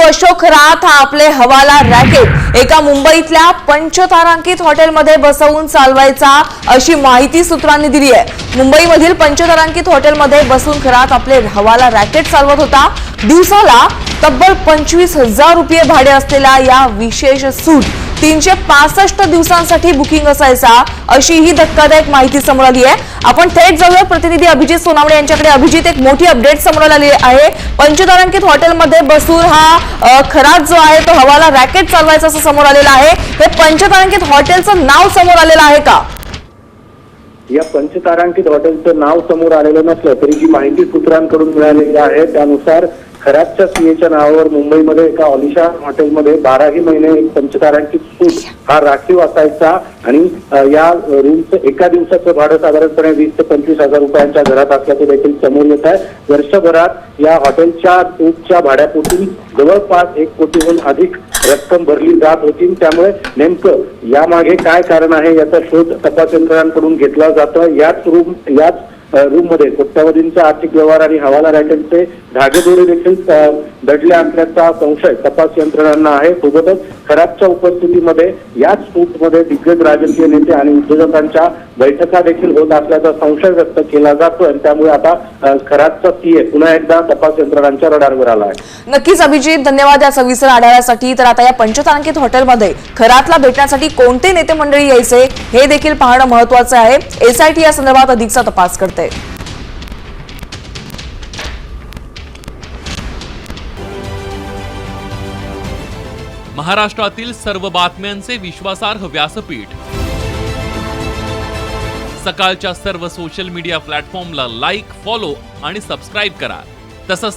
अशोक राथ हा आपले हवाला रॅकेट एका मुंबईतल्या पंचतारांकित हॉटेलमध्ये बसवून चालवायचा अशी माहिती सूत्रांनी दिली आहे। मुंबईमधील पंचतारांकित हॉटेलमध्ये बसून राथ आपले हवाला रॅकेट चालवत होता। दिवसाला तब्बल 25,000 रुपये भाडे असलेला या विशेष सूट 365 दिवसांसाठी बुकिंग असायचा अशी ही धक्कादायक माहिती समोर आली आहे। आपण थेट जाऊया प्रतिनिधी अभिजित सोनावणे यांच्याकडे। अभिजित, एक मोठी अपडेट समोर आली आहे। पंचतारांकित हॉटेलमध्ये बसून हा खरात जो आहे तो हवाला रॅकेट चालवायचा असं समोर आलेला आहे। हे पंचतारांकित हॉटेलचं नाव समोर आलेलं आहे का? या पंचतारांकित हॉटेलचं नाव समोर आलेलं नसलं तरी जी माहिती सूत्रांकडून मिळालेली आहे त्यानुसार खरातच्या सीएच्या नावावर मुंबईमध्ये एका ऑलिशान हॉटेलमध्ये 12ही महिने एक पंचतारांकित सूट हा राखीव असायचा आणि या रूमचं एका दिवसाचं भाडं साधारणपणे 20 ते 25,000 रुपयांच्या घरात असल्याचं देखील समोर येत आहे। वर्षभरात या हॉटेलच्या सूटच्या भाड्यापोटी जवळपास 1 कोटीहून अधिक रक्कम भरली जात होती। त्यामुळे नेमकं यामागे काय कारण आहे याचा शोध तपास यंत्रणांकडून घेतला जातो। याच रूम मध्ये कोट्यावधींचा आर्थिक व्यवहार आणि हवाला रॅकेटचे धागेदोरे देखील दडले असल्याचा संशय तपास यंत्रणांना आहे। सोबतच खरातच्या उपस्थितीमध्ये याच सूटमध्ये दिग्गज राजकीय नेते आणि उद्योजकांच्या बैठका देखील होत असल्याचा संशय व्यक्त केला जातो आणि त्यामुळे आता खरातचा सीए पुन्हा एकदा तपास यंत्रणांच्या रडारवर आला आहे। नक्कीच अभिजित, धन्यवाद या सविस्तर आढाव्यासाठी। तर आता या पंचतारांकित हॉटेलमध्ये खरातला भेटण्यासाठी कोणते नेते मंडळी यायचे हे देखील पाहणं महत्त्वाचं आहे। एसआयटी या संदर्भात अधिकचा तपास करते। महाराष्ट्रातील सर्व बातम्यांचे विश्वासार्ह व्यासपीठ, सकाळच्या सर्व सोशल मीडिया प्लॅटफॉर्मला लाईक, फॉलो आणि सबस्क्राईब करा। तसंच